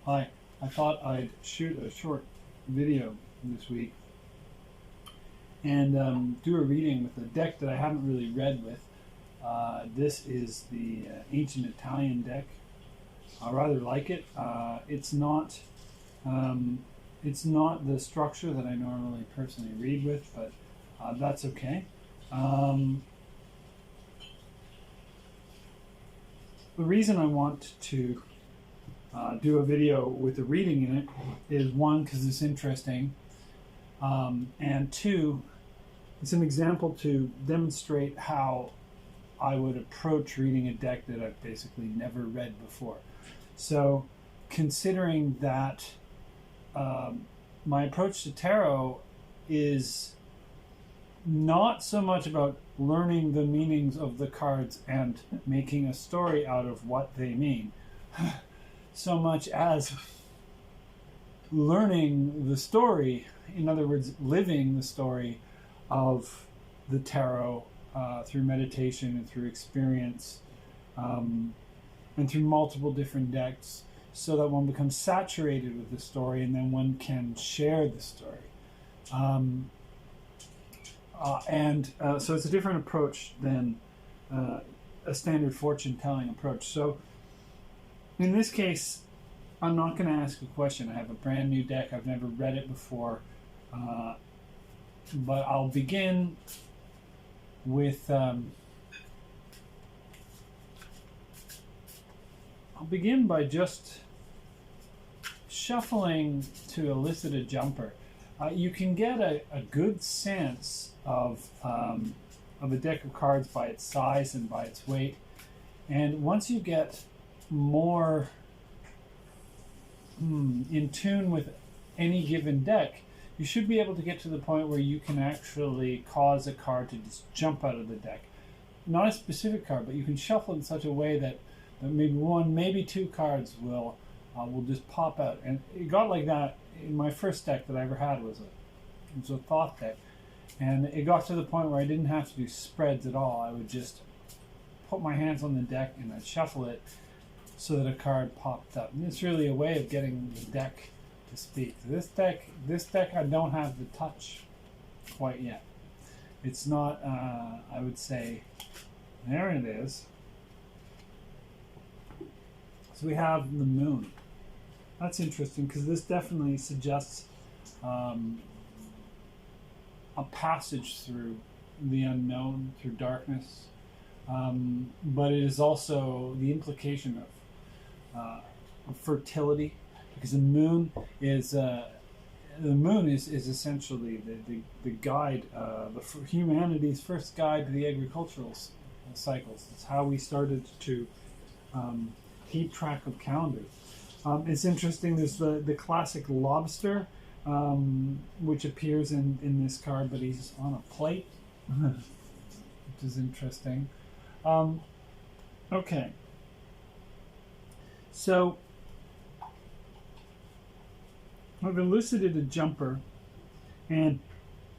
Hi, I thought I'd shoot a short video this week and do a reading with a deck that I haven't really read with. This is the Ancient Italian deck. I rather like it. It's not the structure that I normally personally read with, but that's okay. The reason I want to do a video with a reading in it is, one, because it's interesting, and two, it's an example to demonstrate how I would approach reading a deck that I've basically never read before. So, considering that my approach to tarot is not so much about learning the meanings of the cards and making a story out of what they mean, so much as learning the story, in other words, living the story of the tarot through meditation and through experience and through multiple different decks, so that one becomes saturated with the story and then one can share the story. So it's a different approach than a standard fortune telling approach. So in this case, I'm not going to ask a question. I have a brand new deck. I've never read it before. But I'll begin with by just shuffling to elicit a jumper. You can get a good sense of a deck of cards by its size and by its weight. And once you get more in tune with any given deck, you should be able to get to the point where you can actually cause a card to just jump out of the deck. Not a specific card, but you can shuffle in such a way that maybe one, maybe two cards will just pop out. And it got like that in my first deck that I ever had. Was a Thoth deck. And it got to the point where I didn't have to do spreads at all. I would just put my hands on the deck and I'd shuffle it so that a card popped up. And it's really a way of getting the deck to speak. This deck I don't have the touch quite yet. It's not, I would say, there it is. So we have the moon. That's interesting because this definitely suggests a passage through the unknown, through darkness. But it is also the implication of fertility, because the moon is essentially the guide, humanity's first guide to the agricultural cycles. It's how we started to keep track of calendars. It's interesting. There's the classic lobster, which appears in this card, but he's on a plate, which is interesting. Okay. So I've elicited a jumper, and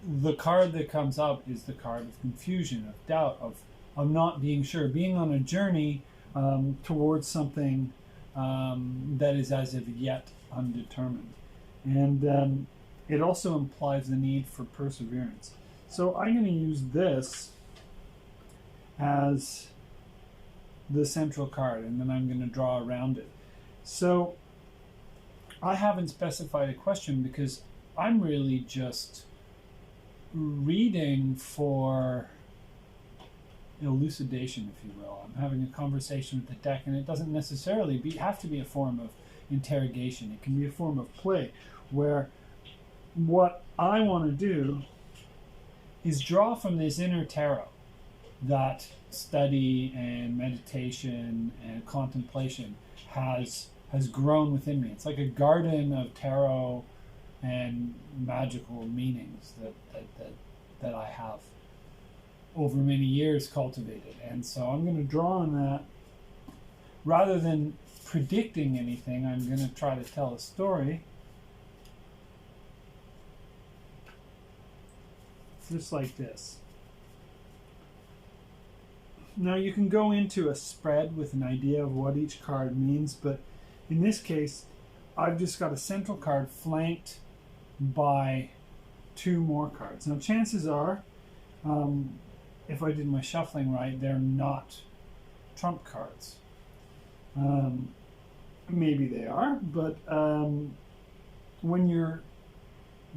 the card that comes up is the card of confusion, of doubt, of not being sure, being on a journey towards something that is as of yet undetermined. And it also implies the need for perseverance. So I'm going to use this as the central card, and then I'm going to draw around it. So I haven't specified a question because I'm really just reading for elucidation, if you will. I'm having a conversation with the deck, and it doesn't necessarily have to be a form of interrogation. It can be a form of play, where what I want to do is draw from this inner tarot that study and meditation and contemplation has grown within me. It's like a garden of tarot and magical meanings that I have over many years cultivated. And so I'm going to draw on that. Rather than predicting anything, I'm going to try to tell a story. Just like this. Now you can go into a spread with an idea of what each card means, but in this case, I've just got a central card flanked by two more cards. Now, chances are, if I did my shuffling right, they're not trump cards. Maybe they are, but when you're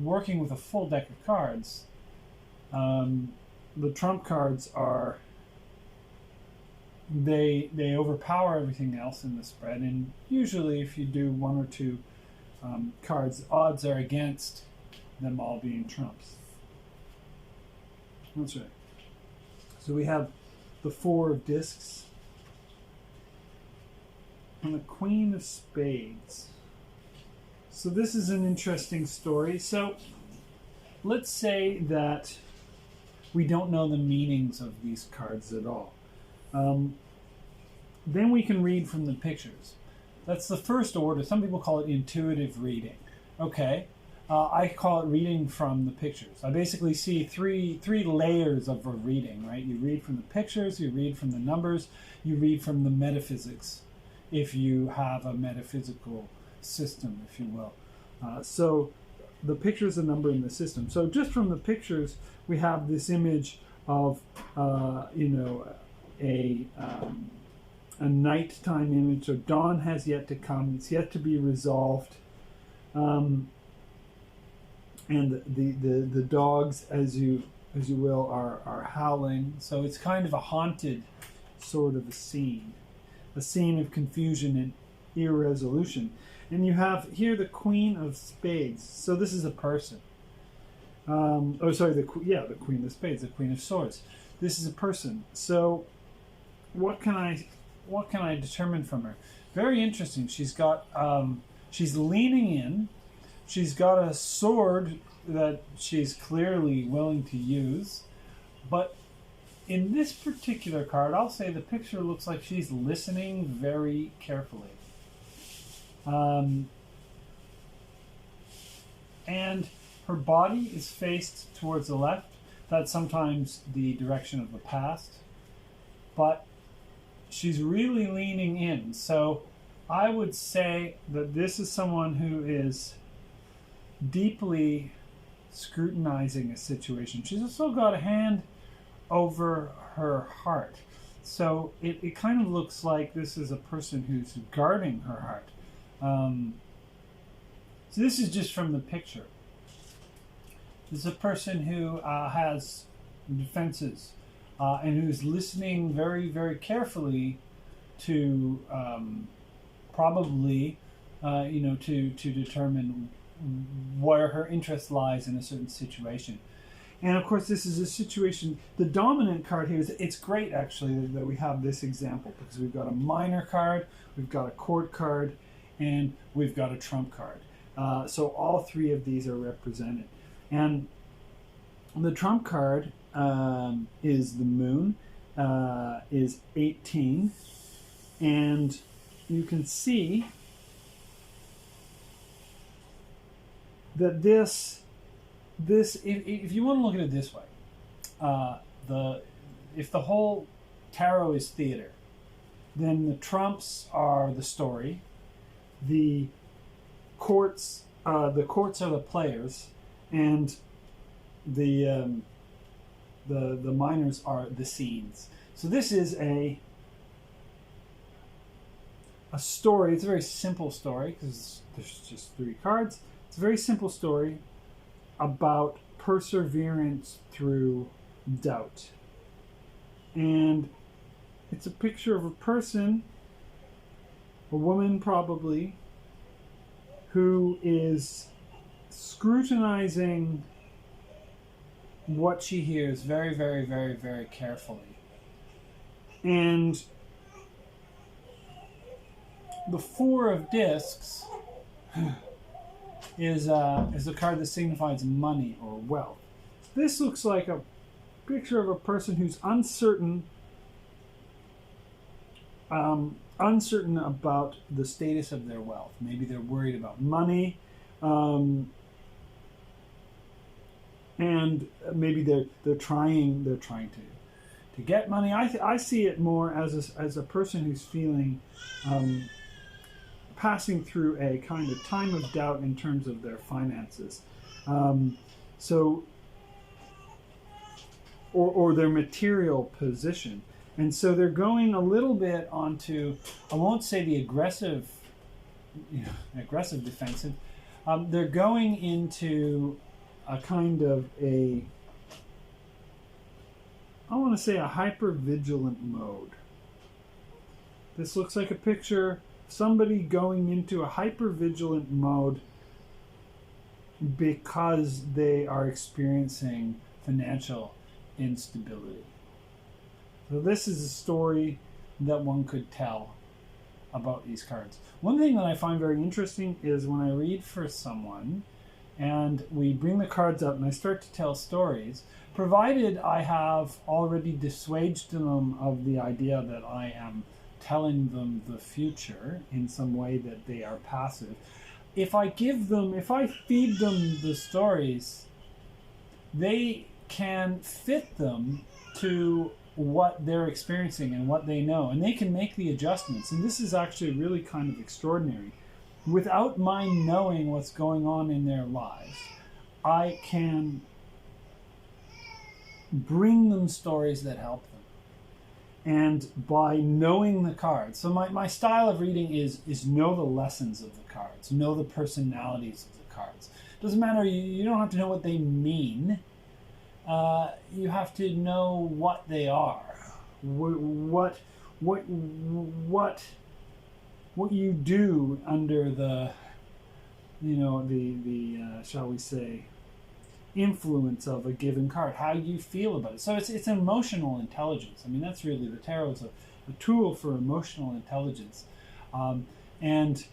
working with a full deck of cards, the trump cards are they overpower everything else in the spread, and usually if you do one or two cards, odds are against them all being trumps. That's right. So we have the Four of Discs and the Queen of Spades. So this is an interesting story. So let's say that we don't know the meanings of these cards at all. Then we can read from the pictures. That's the first order. Some people call it intuitive reading. Okay, I call it reading from the pictures. I basically see three layers of a reading, right? You read from the pictures, you read from the numbers, you read from the metaphysics, if you have a metaphysical system, if you will. So the picture is a number in the system. So just from the pictures, we have this image of, a nighttime image. So dawn has yet to come. It's yet to be resolved. And the dogs, as you will, are howling. So it's kind of a haunted sort of a scene of confusion and irresolution. And you have here the Queen of Spades. So this is a person. The Queen of Spades, the Queen of Swords. This is a person. So what can I determine from her? Very interesting. She's got she's leaning in. She's got a sword that she's clearly willing to use. But in this particular card, I'll say the picture looks like she's listening very carefully. And her body is faced towards the left. That's sometimes the direction of the past. But she's really leaning in. So I would say that this is someone who is deeply scrutinizing a situation. She's also got a hand over her heart. So it kind of looks like this is a person who's guarding her heart. So this is just from the picture. This is a person who has defenses and who's listening very, very carefully to probably, to determine where her interest lies in a certain situation. And of course, this is a situation, the dominant card here it's great actually that we have this example, because we've got a minor card, we've got a court card, and we've got a trump card. So all three of these are represented. And the trump card is the moon, is 18. And you can see that this if you want to look at it this way, if the whole tarot is theater, then the trumps are the story, the courts are the players, and the minors are the scenes. So this is a story. It's a very simple story because there's just three cards. It's a very simple story about perseverance through doubt. And it's a picture of a person, a woman probably, who is scrutinizing what she hears very, very, very, very carefully. And the Four of Discs is a card that signifies money or wealth. This looks like a picture of a person who's uncertain about the status of their wealth. Maybe they're worried about money, and maybe they're trying to get money. I see it more as a person who's feeling passing through a kind of time of doubt in terms of their finances. Or their material position. And so they're going a little bit onto, I won't say the aggressive defensive. They're going into a kind of I want to say a hyper-vigilant mode. This looks like a picture of somebody going into a hyper-vigilant mode because they are experiencing financial instability. So this is a story that one could tell about these cards. One thing that I find very interesting is when I read for someone and we bring the cards up and I start to tell stories, provided I have already dissuaded them of the idea that I am telling them the future in some way that they are passive. If I feed them the stories, they can fit them to what they're experiencing and what they know, and they can make the adjustments. And this is actually really kind of extraordinary. Without my knowing what's going on in their lives, I can bring them stories that help them. And by knowing the cards, so my style of reading is know the lessons of the cards, know the personalities of the cards. Doesn't matter, you don't have to know what they mean. You have to know what they are, what you do under the, shall we say, influence of a given card, how you feel about it. So it's emotional intelligence. I mean, that's really, the tarot is a tool for emotional intelligence. And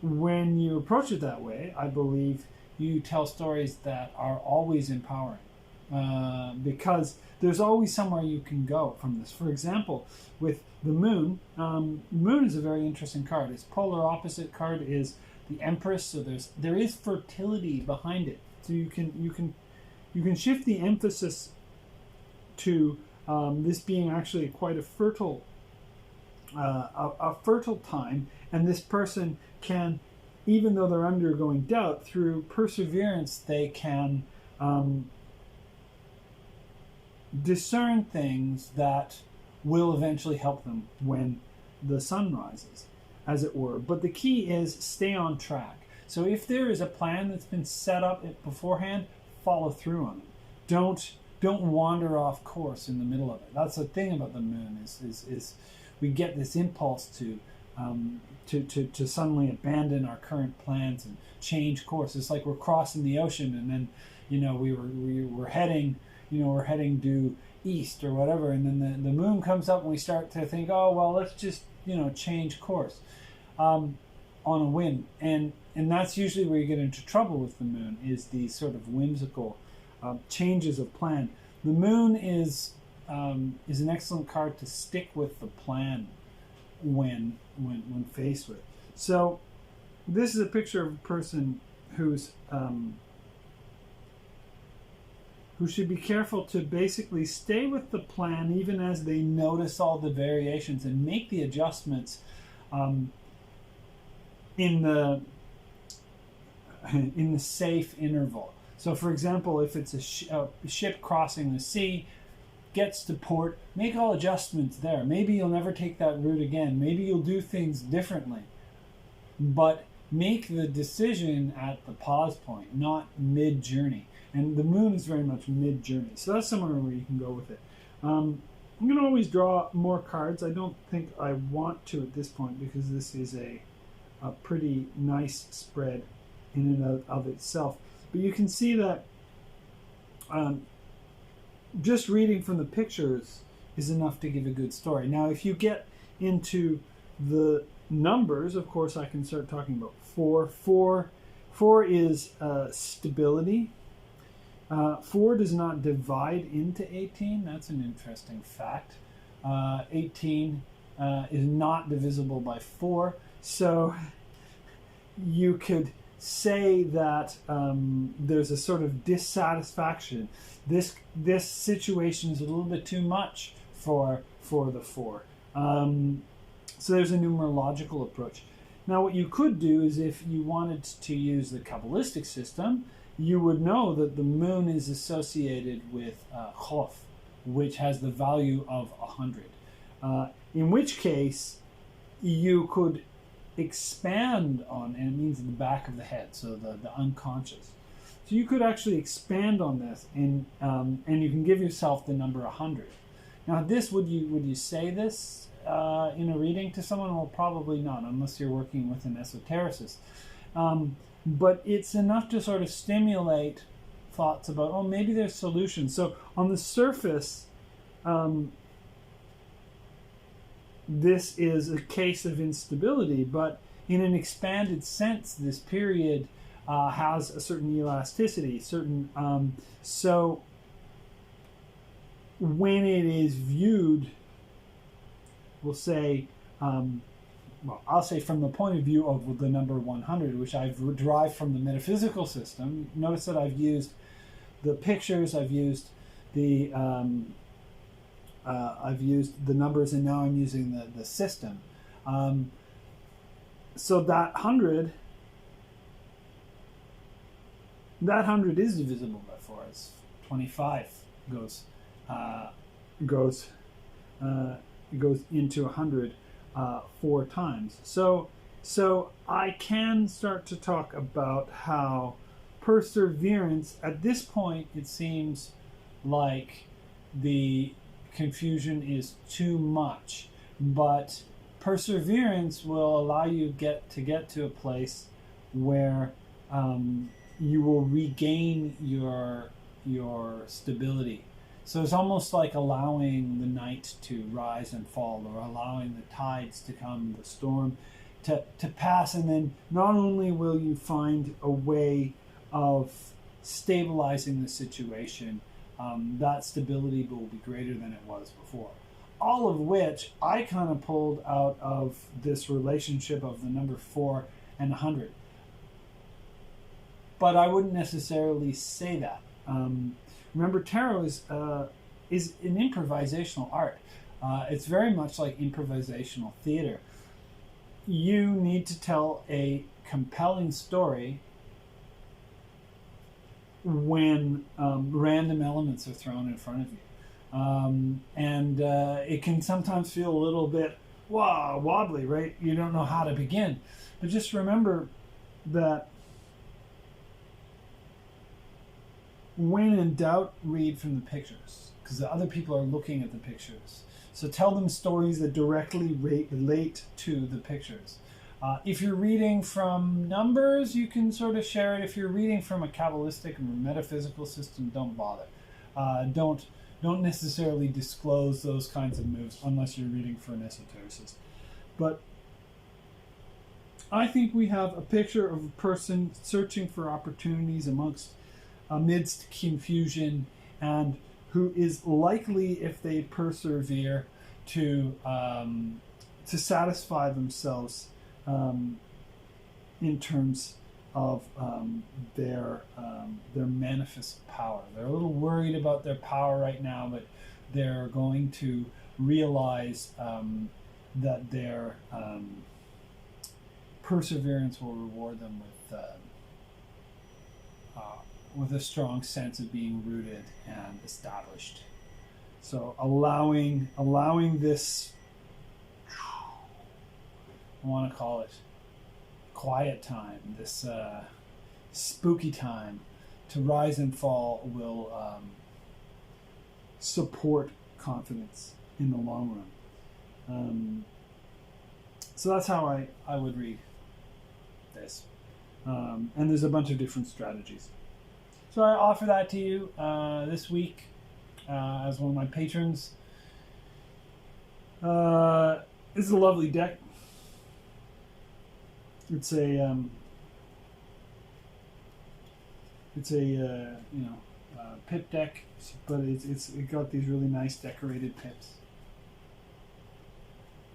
when you approach it that way, I believe you tell stories that are always empowering, because there's always somewhere you can go from this. For example, with the moon, moon is a very interesting card. Its polar opposite card is the Empress, so there is fertility behind it. So you can shift the emphasis to this being actually quite a fertile time, and this person can, even though they're undergoing doubt, through perseverance, they can discern things that will eventually help them when the sun rises, as it were. But the key is stay on track. So if there is a plan that's been set up beforehand, follow through on it. Don't wander off course in the middle of it. That's the thing about the moon is we get this impulse to suddenly abandon our current plans and change course. It's like we're crossing the ocean and then we're heading due east or whatever, and then the moon comes up and we start to think, oh well, let's just change course on a whim, and that's usually where you get into trouble with the moon, is these sort of whimsical changes of plan. The moon is an excellent card to stick with the plan when faced with. So this is a picture of a person who's who should be careful to basically stay with the plan even as they notice all the variations and make the adjustments in the safe interval. So for example, if it's a ship crossing the sea, gets to port, make all adjustments there. Maybe you'll never take that route again. Maybe you'll do things differently. But make the decision at the pause point, not mid-journey. And the moon is very much mid-journey. So that's somewhere where you can go with it. I'm going to always draw more cards. I don't think I want to at this point because this is a pretty nice spread in and of itself. But you can see that just reading from the pictures is enough to give a good story. Now, if you get into the numbers, of course, I can start talking about 4. 4 is stability. 4 does not divide into 18. That's an interesting fact. 18 is not divisible by 4. So you could say that there's a sort of dissatisfaction. This situation is a little bit too much for the 4. So there's a numerological approach. Now, what you could do is if you wanted to use the Kabbalistic system, you would know that the moon is associated with Chof, which has the value of 100. In which case, you could expand on, and it means the back of the head, so the unconscious. So you could actually expand on this, and you can give yourself the number 100. Now, this would you say this in a reading to someone? Well, probably not, unless you're working with an esotericist. But it's enough to sort of stimulate thoughts about, oh, maybe there's solutions. So on the surface, this is a case of instability, but in an expanded sense, this period has a certain elasticity, so when it is viewed, we'll say, I'll say from the point of view of the number 100, which I've derived from the metaphysical system. Notice that I've used the pictures, I've used the numbers, and now I'm using the system. So that 100 is divisible by 4. It's 25 goes into 100 4 times. So I can start to talk about how perseverance, at this point, it seems like the confusion is too much, but perseverance will allow you to get to a place where you will regain your stability. So it's almost like allowing the night to rise and fall, or allowing the tides to come, the storm to pass, and then not only will you find a way of stabilizing the situation, that stability will be greater than it was before. All of which I kind of pulled out of this relationship of the number 4 and 100. But I wouldn't necessarily say that. Remember, tarot is an improvisational art. It's very much like improvisational theater. You need to tell a compelling story when random elements are thrown in front of you. And it can sometimes feel a little bit wobbly, right? You don't know how to begin. But just remember that when in doubt, read from the pictures, because the other people are looking at the pictures. So tell them stories that directly relate to the pictures. If you're reading from numbers, you can sort of share it. If you're reading from a Kabbalistic or metaphysical system, don't bother. Don't necessarily disclose those kinds of moves unless you're reading for an esotericist. But I think we have a picture of a person searching for opportunities amidst confusion, and who is likely, if they persevere, to satisfy themselves in terms of their manifest power. They're a little worried about their power right now, but they're going to realize that their perseverance will reward them with a strong sense of being rooted and established. So allowing this, I want to call it quiet time, this spooky time, to rise and fall will support confidence in the long run. So that's how I would read this. And there's a bunch of different strategies. So I offer that to you this week as one of my patrons. This is a lovely deck. It's a pip deck, but it got these really nice decorated pips,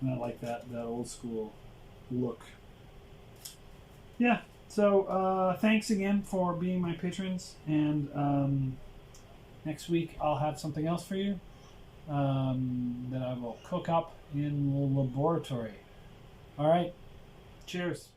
and I like that old school look. Yeah. So thanks again for being my patrons, and next week I'll have something else for you that I will cook up in the laboratory. All right. Cheers.